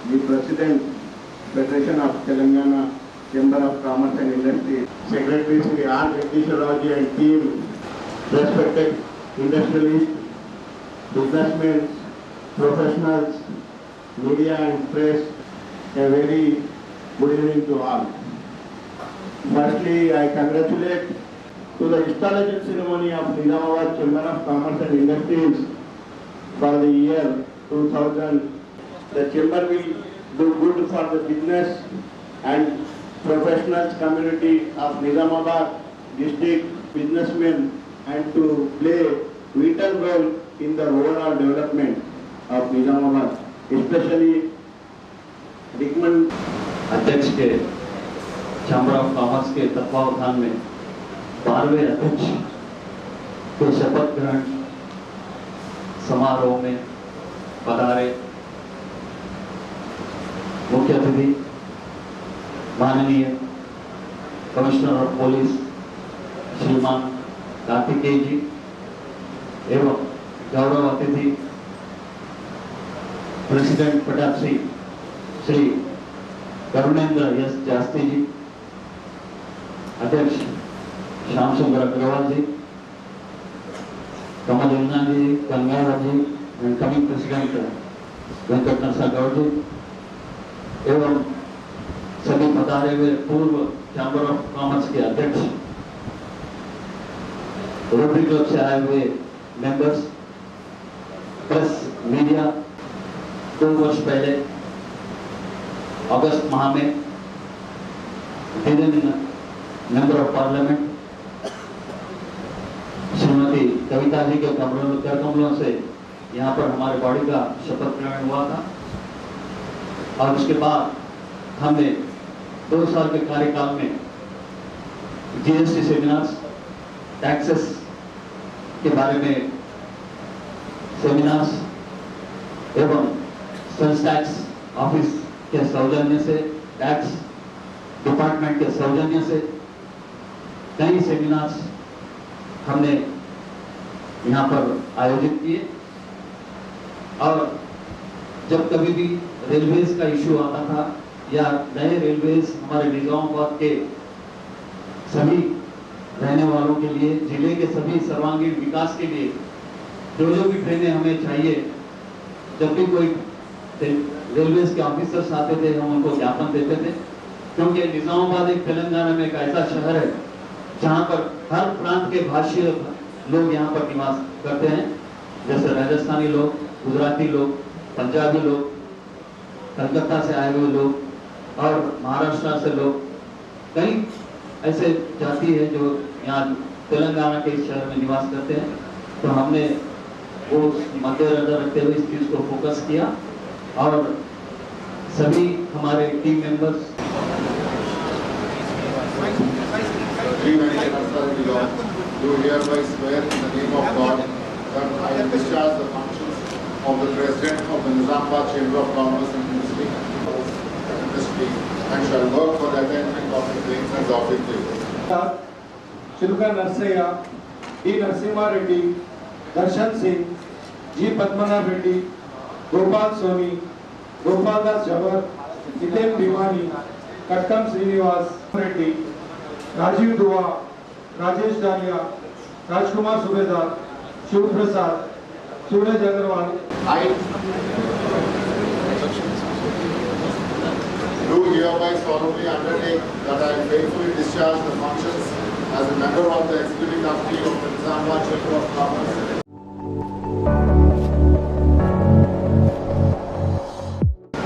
the President, Federation of Telangana Chamber of Commerce and Industry, Secretary Sri R. Venkateswara and team, respected industrialists, businessmen, professionals, media and press, a very good evening to all. Firstly, I congratulate to the installation ceremony of Nizamabad Chamber of Commerce and Industries for the year 2000. The chamber will do good for the business and professionals community of Nizamabad district, businessmen, and to play vital role in the overall development of Nizamabad, especially Dickman अध्यक्ष के chamber of commerce के तत्वावधान में 12वें अध्यक्ष के शपथ ग्रहण समारोह में पधारे मुख्य अतिथि माननीय कमिश्नर ऑफ पुलिस श्रीमान कार्तिकेय जी एवं गौरव अतिथि प्रेसिडेंट पटाक्षी श्री करुणेंद्र एस जास्ती जी, अध्यक्ष श्याम सुंदर अग्रवाल जी, कमल योजना जी, गंगाधर जी, इनकमिंग प्रेसिडेंट वेंकट नरसा गौड़ जी एवं सभी पधारे हुए पूर्व चैम्बर ऑफ कॉमर्स के अध्यक्ष, रोटरी क्लब से आए हुए मेंबर्स, प्रेस, मीडिया। 2 वर्ष पहले अगस्त माह में विभिन्न member of parliament Shrimati Kavita ji के कर कमलों से यहाँ पर हमारे बॉडी का शपथ ग्रहण हुआ था और उसके बाद हमने 2 साल के कार्यकाल में जीएसटी सेमिनार्स, टैक्सेस के बारे में सेमिनार्स एवं सेल्स टैक्स ऑफिस के सौजन्य से, टैक्स डिपार्टमेंट के सौजन्य से कई सेमिनार्स हमने यहाँ पर आयोजित किए और जब कभी भी रेलवेज का इश्यू आता था या नए रेलवेज हमारे निजामाबाद के सभी रहने वालों के लिए, जिले के सभी सर्वांगीण विकास के लिए जो भी ट्रेनें हमें चाहिए, जब भी कोई रेलवेज के ऑफिसर्स आते थे हम उनको ज्ञापन देते थे, क्योंकि निजामाबाद एक तेलंगाना में एक ऐसा शहर है जहाँ पर हर प्रांत के भाषीय लोग यहाँ पर निवास करते हैं, जैसे राजस्थानी लोग, गुजराती लोग, पंजाबी लोग, कलकत्ता से आए हुए लोग और महाराष्ट्र से लोग, कई ऐसे जाति है जो यहाँ तेलंगाना के इस शहर में निवास करते हैं। तो हमने वो मद्देनजर रखते हुए इस चीज़ को फोकस किया और सभी हमारे team members do hereby swear in the name of God that I will discharge the functions of the President of the Nizamabad Chamber of Commerce and Industry and shall work for the attainment of its aims and objectives. Chiluka Narsaya, D. Narasimha Reddy, Darshan Singh, G. Padmanabh Reddy, Gopal Soni, Gopal Das Jawar, Hiten Bhimani, Katkam Srinivas Reddy, Rajiv Dua, Rajesh Dalia, Rajkumar Subedar, Shiv Prasad, Suraj Agarwal. I do hereby solemnly undertake that I will faithfully discharge the functions as a member of the Executive Committee of the Nizamabad Chamber of Commerce.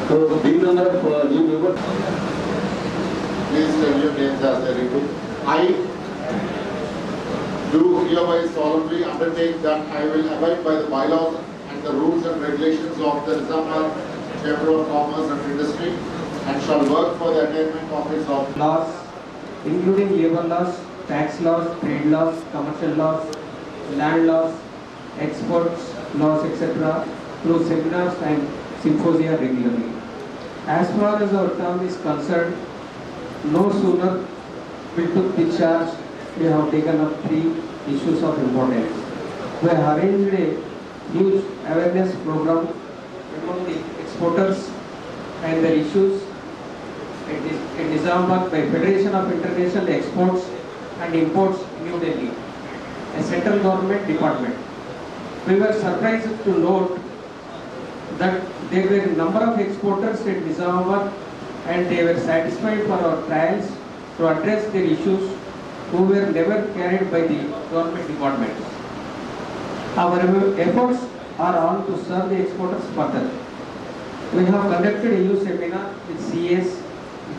So, being number of new members, Please tell your names as they read. I do hereby solemnly undertake that I will abide by the bylaws and the rules and regulations of the Nizamabad Chamber of Commerce and Industry and shall work for the attainment of its objectives. Laws, including labor laws, tax laws, trade laws, commercial laws, land laws, exports laws, etc., through seminars and symposia regularly. As far as our term is concerned, no sooner we took the charge, we have taken up 3 issues of importance. We have arranged a huge awareness program among the exporters and their issues in Nizamabad by Federation of International Exports and Imports, New Delhi, a central government department. We were surprised to note that there were a number of exporters in Nizamabad and they were satisfied for our trials to address their issues who were never carried by the government departments. Our efforts are on to serve the exporters further. We have conducted a EU seminar with CAs,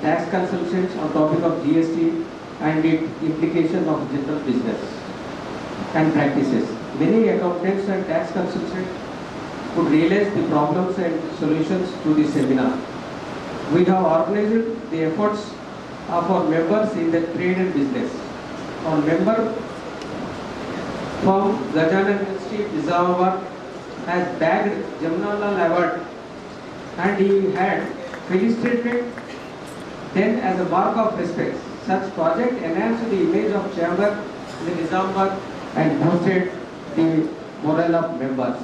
tax consultants on topic of GST and its implication of general business and practices. Many accountants and tax consultants could realize the problems and solutions through the seminar. We have organized the efforts of our members in the trade and business. Our member from Gajanan University, Nizamabad, has bagged Jamnalal Award and he had felicitated then as a mark of respect. Such project enhanced the image of chamber in Nizamabad and boosted the morale of members.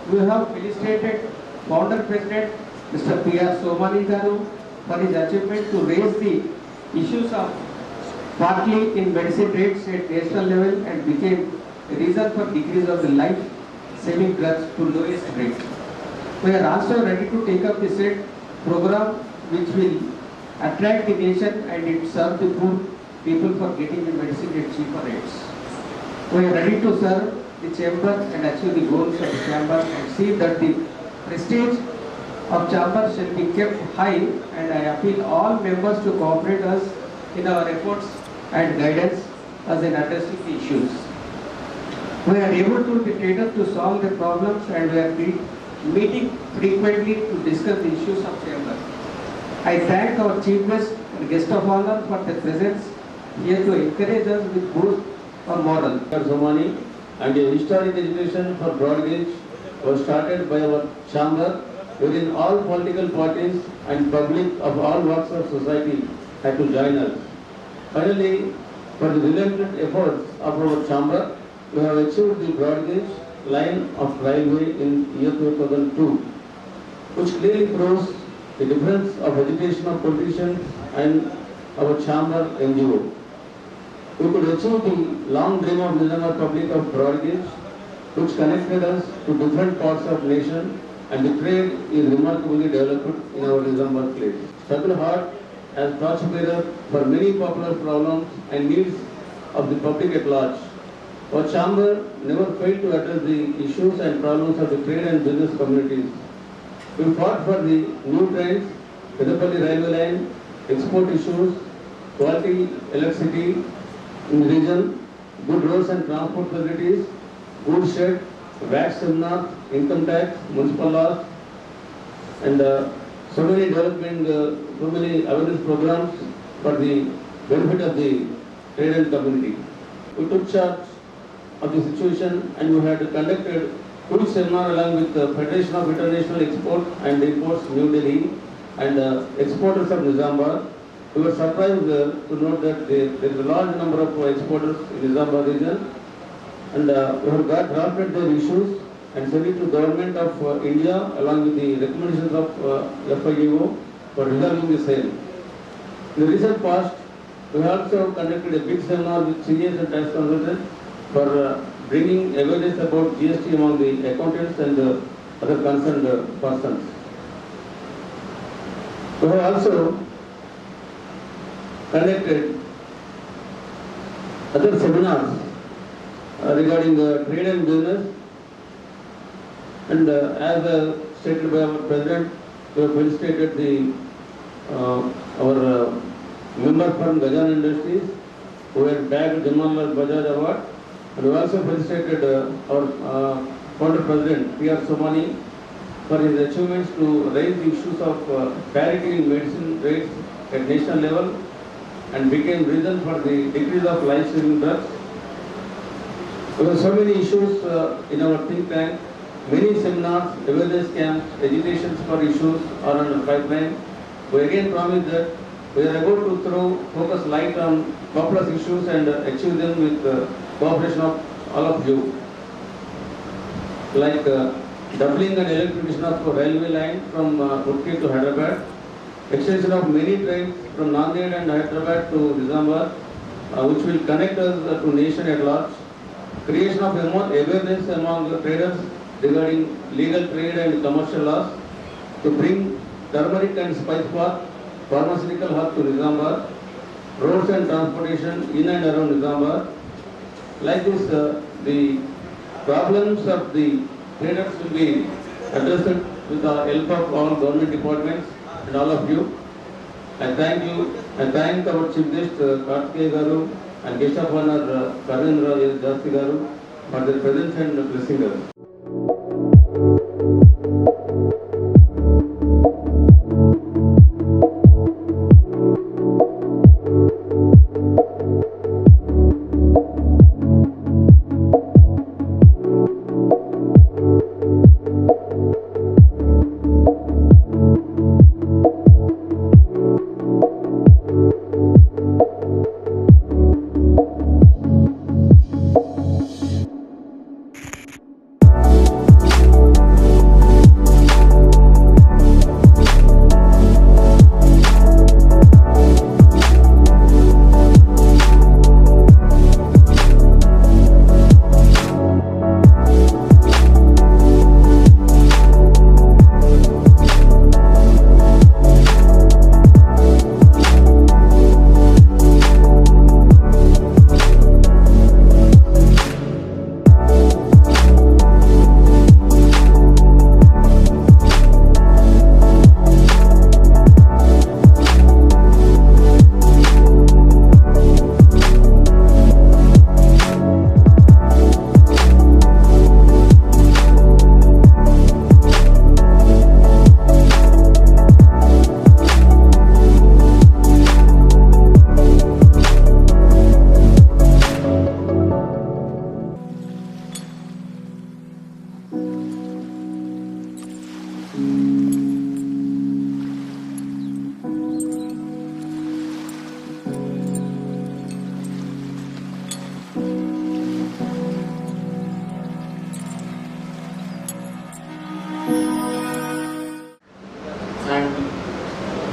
We have felicitated founder president Mr. P.R. Somani Garu for his achievement to raise the issues of partly in medicine rates at national level and became a reason for decrease of the life-saving drugs to lowest rate. We are also ready to take up the said program which will attract the nation and it serve the poor people for getting the medicine at cheaper rates. We are ready to serve the chamber and achieve the goals of the chamber and see that the prestige of chamber shall be kept high, and I appeal all members to cooperate us in our efforts and guidance as in addressing the issues. We are able to cater to solve the problems and we are meeting frequently to discuss the issues of chamber. I thank our chief guest and guest of honor for their presence here to encourage us with boost our moral. Somani and a historic education for broad gauge was started by our chamber, wherein all political parties and public of all walks of society had to join us. Finally, for the relentless efforts of our chamber, we have achieved the broad gauge line of railway in year 2002, which clearly proves the difference of education of politicians and our chamber NGO. We could achieve the long dream of Nizamabad public of broad gauge, which connected us to different parts of nation, and the trade is remarkably developed in our Nizamabad place. Sacred Heart as torchbearer for many popular problems and needs of the public at large. Our chamber never failed to address the issues and problems of the trade and business communities. We fought for the new trains, Peddapalli railway line, export issues, quality electricity in the region, good roads and transport facilities, good shed, VAT seminar, income tax, municipal laws, and so many development, so many awareness programs for the benefit of the trade and community. We took charge of the situation and we had conducted two seminar along with the Federation of International Export and Imports, New Delhi, and exporters of Nizamabad. We were surprised to note that there is a large number of exporters in Nizamabad region, and we have drafted their issues and sent it to Government of India along with the recommendations of FIEO for resolving the same. In the recent past, we also conducted a big seminar with CAs and tax consultants for bringing awareness about GST among the accountants and other concerned persons. We have also conducted other seminars regarding trade and business, and as stated by our president, we have felicitated our member firm Gajan Industries who had bagged Jamnalal Bajaj Award, and we also felicitated our founder president P.R. Somani for his achievements to raise the issues of parity in medicine rates at national level and became reason for the decrease of life-saving drugs. There were so many issues in our think tank, many seminars, awareness camps, agitations for issues are on the pipeline. We again promise that we are able to throw focus light on complex issues and achieve them with cooperation of all of you. Like doubling and electrification of railway line from Urki to Hyderabad, extension of many trains from Nanded and Hyderabad to Nizamabad, which will connect us to nation at large, creation of awareness among the traders regarding legal trade and commercial laws, to bring turmeric and spice park, pharmaceutical hub to Nizamabad, roads and transportation in and around Nizamabad. Like this, the problems of the traders will be addressed with the help of all government departments and all of you. I thank you. I thank our Chief Guest, Kartikeya Garu, and Guest of Honor, Karendra S. Jasti Garu, for their presence and blessing us.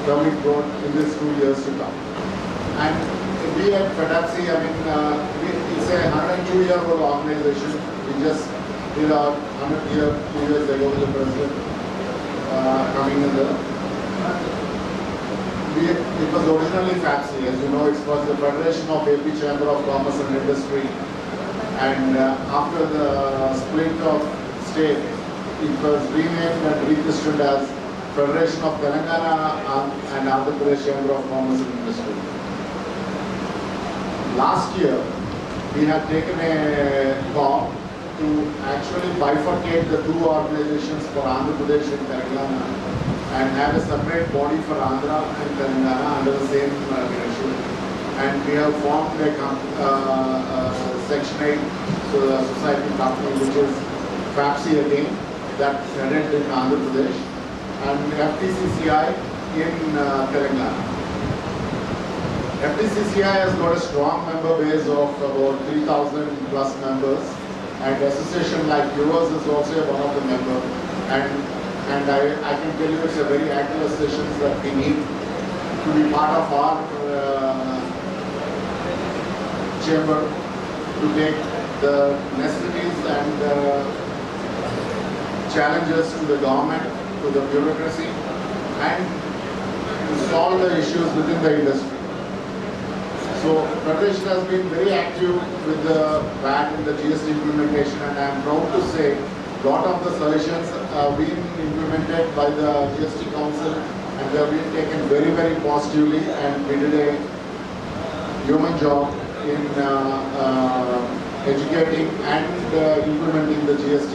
Government growth in these 2 years to come. And we at FEDAPSI, it's a 102-year-old organization. We just did our 100 year, 2 years ago with the president coming in there. It was originally FAPSI, as you know, it was the Federation of AP Chamber of Commerce and Industry. And after the split of state, it was renamed and rechristened as Federation of Telangana and Andhra Pradesh Chamber of Commerce and Industry. Last year, we had taken a call to actually bifurcate the two organizations for Andhra Pradesh and Telangana and have a separate body for Andhra and Telangana under the same leadership. And we have formed a Section 8 society company, which is FAPSI again, that's headed in Andhra Pradesh, and FTCCI in Telangana. FTCCI has got a strong member base of about 3,000 plus members, and association like yours is also one of the members. And I can tell you it's a very active association that we need to be part of our chamber to take the necessities and challenges to the government, to the bureaucracy, and to solve the issues within the industry. So Federation has been very active with the VAT and the GST implementation, and I am proud to say a lot of the solutions have been implemented by the GST Council and they have been taken very, very positively, and we did a human job in educating and implementing the GST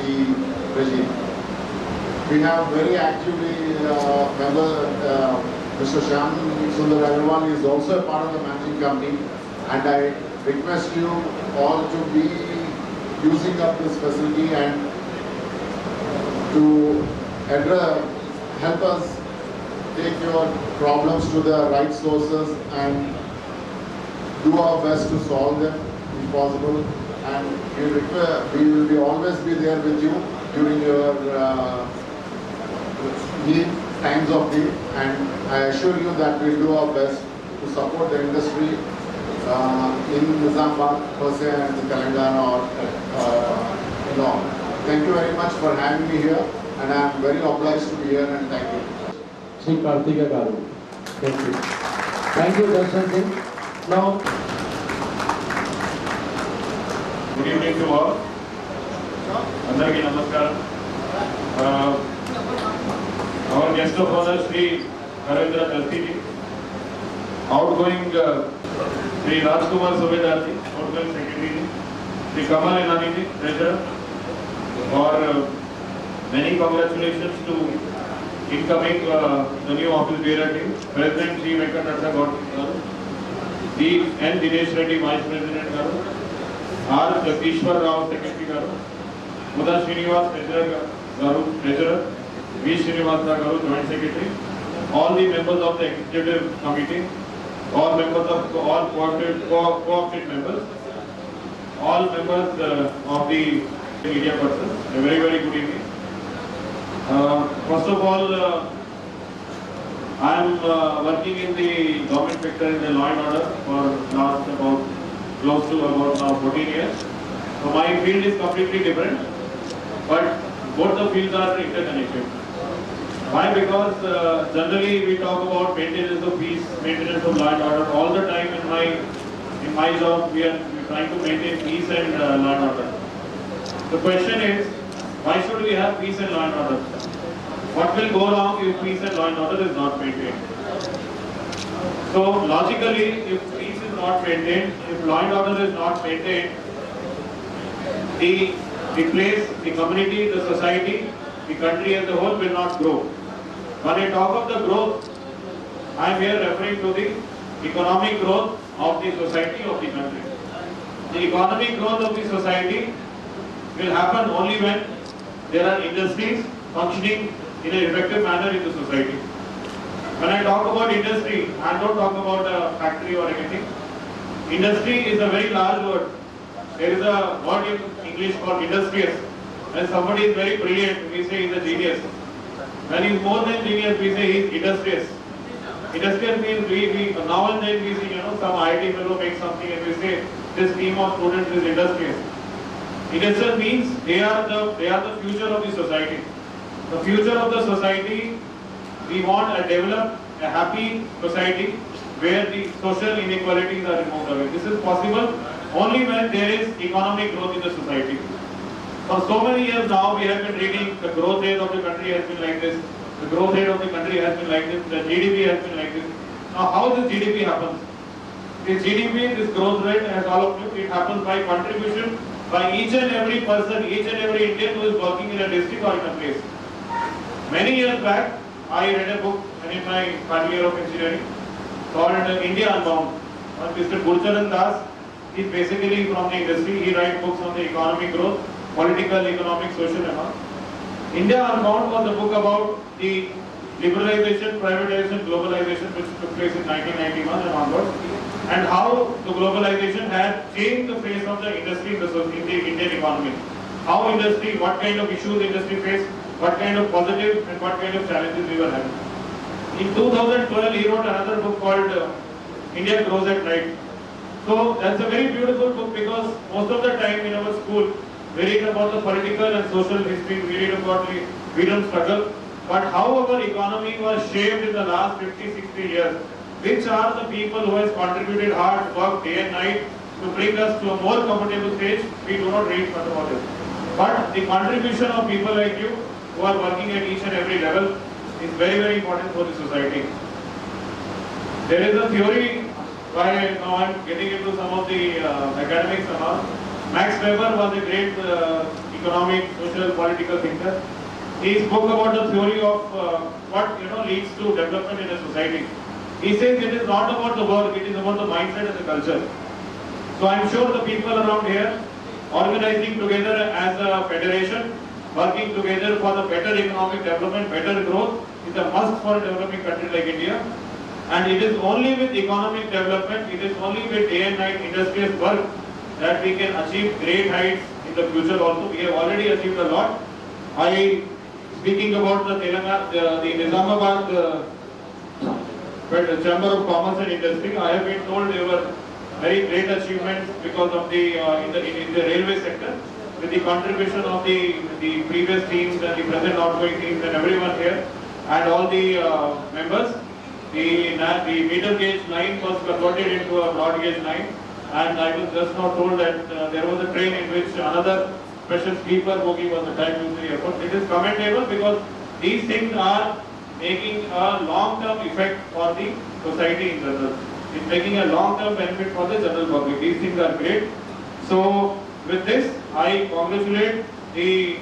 regime. We have very actively Mr. Shyam Sundar Agarwal is also a part of the managing committee, and I request you all to be using up this facility and to help us take your problems to the right sources and do our best to solve them if possible. And we will always be there with you during your need times of need, and I assure you that we'll do our best to support the industry in Nizamabad, per se, and Telangana or long. Thank you very much for having me here, and I am very obliged to be here, and thank you. Sri Karthika Garu. Thank you. Thank you, Darshan Singh. Now, Good evening to all. Andarki namaskaram. Our guest of honor, Sri Ravindra Tarthi ji, outgoing Sri Rajkumar Subedarji, outgoing Secretary ji, Sri Kamal Enani ji, Treasurer, or many congratulations to incoming the new office bearer team, President Sri Venkatratna Garu, D. N. Dinesh Reddy, Vice President Garu, R. Jagdishwar Rao, Secretary Garu, Muda Srinivas, Treasurer, V. Srinivasa Garu, Joint Secretary, all the members of the Executive Committee, all members of all co-opted members, all members of the media persons, a very, very good evening. First of all, I am working in the government sector in the law and order for last close to about 14 years. So my field is completely different, but both the fields are interconnected. Why? Because generally we talk about maintenance of peace, maintenance of law and order. All the time in my job we are trying to maintain peace and law and order. The question is, why should we have peace and law and order? What will go wrong if peace and law and order is not maintained? So logically, if peace is not maintained, if law and order is not maintained, the place, the community, the society, the country as a whole will not grow. When I talk of the growth, I am here referring to the economic growth of the society, of the country. The economic growth of the society will happen only when there are industries functioning in an effective manner in the society. When I talk about industry, I don't talk about a factory or anything. Industry is a very large word. There is a word in English called industrious. When somebody is very brilliant, we say he is a genius. When he is more than genius, we say he is industrious. Industrious means we now and then we see some IIT fellow make something and we say this team of students is industrious. Industrial means they are the future of the society. The future of the society, we want a developed, a happy society where the social inequalities are removed away. This is possible only when there is economic growth in the society. For so many years now, we have been reading the growth rate of the country has been like this, the growth rate of the country has been like this, the GDP has been like this. Now, how this GDP happens? This GDP, this growth rate, as all of you, it happens by contribution by each and every person, each and every Indian who is working in a district or in a place. Many years back, I read a book in my final year of engineering called India Unbound. Mr. Gurcharan Das is basically from the industry. He writes books on the economic growth, political, economic, social, and all. India Unbound was a book about the liberalization, privatization, globalization which took place in 1991 and onwards, and how the globalization had changed the face of the industry in the Indian economy. How industry, what kind of issues industry faced, what kind of positive and what kind of challenges we were having. In 2012, he wrote another book called India Grows at Night. So that's a very beautiful book because most of the time in our school, we read about the political and social history, we read about the freedom struggle, but how our economy was shaped in the last 50, 60 years, which are the people who has contributed hard work day and night to bring us to a more comfortable stage, we do not read much about it. But the contribution of people like you, who are working at each and every level, is very, very important for the society. There is a theory, why now I am getting into some of the academics and all. Max Weber was a great economic, social, political thinker. He spoke about the theory of what leads to development in a society. He says it is not about the work, it is about the mindset and the culture. So I am sure the people around here organizing together as a federation, working together for the better economic development, better growth is a must for a developing country like India. And it is only with economic development, it is only with day and night industrious work that we can achieve great heights in the future also. We have already achieved a lot. Speaking about the Telangana, the Nizamabad Chamber of Commerce and Industry, I have been told they were very great achievements because of the in the railway sector, with the contribution of the previous teams and the present outgoing teams and everyone here and all the members. The meter gauge line was converted into a broad gauge line, and I was just now told that there was a train in which another special sleeper bogie was attached to the airport. It is commendable because these things are making a long-term effect for the society in general. It's making a long-term benefit for the general public. These things are great. So with this, I congratulate the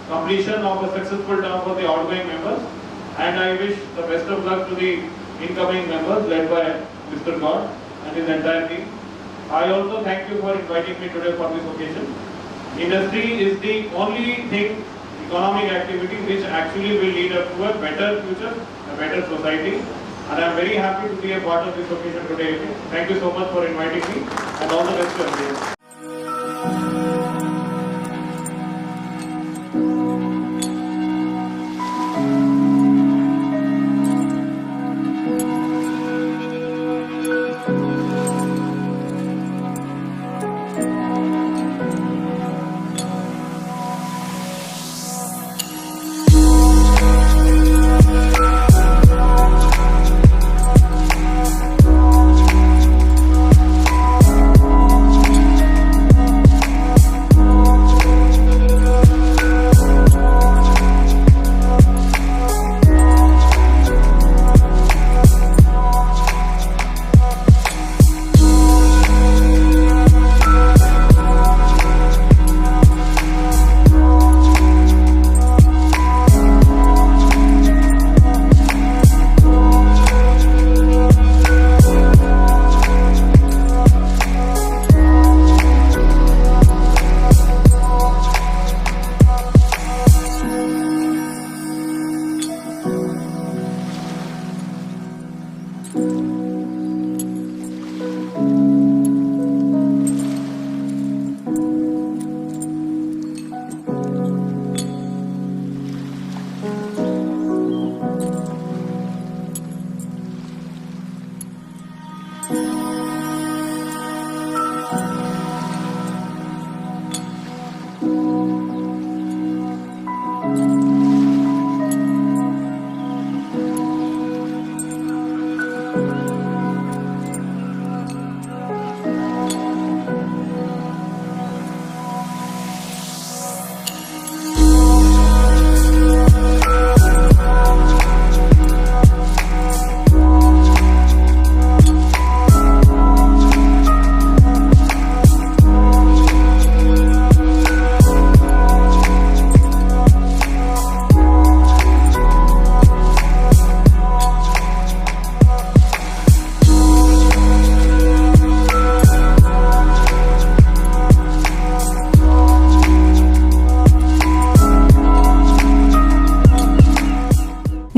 completion of a successful term for the outgoing members, and I wish the best of luck to the incoming members led by Mr. God and his entire team. I also thank you for inviting me today for this occasion. Industry is the only thing, economic activity, which actually will lead up to a better future, a better society. And I am very happy to be a part of this occasion today. Thank you so much for inviting me, and all the best to everyone.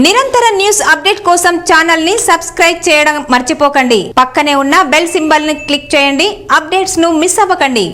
నిరంతర news update కోసం channel ని subscribe చేయడం మర్చిపోకండి. పక్కనే ఉన్న bell symbol ని click చేయండి. Updates ను మిస్ అవ్వకండి.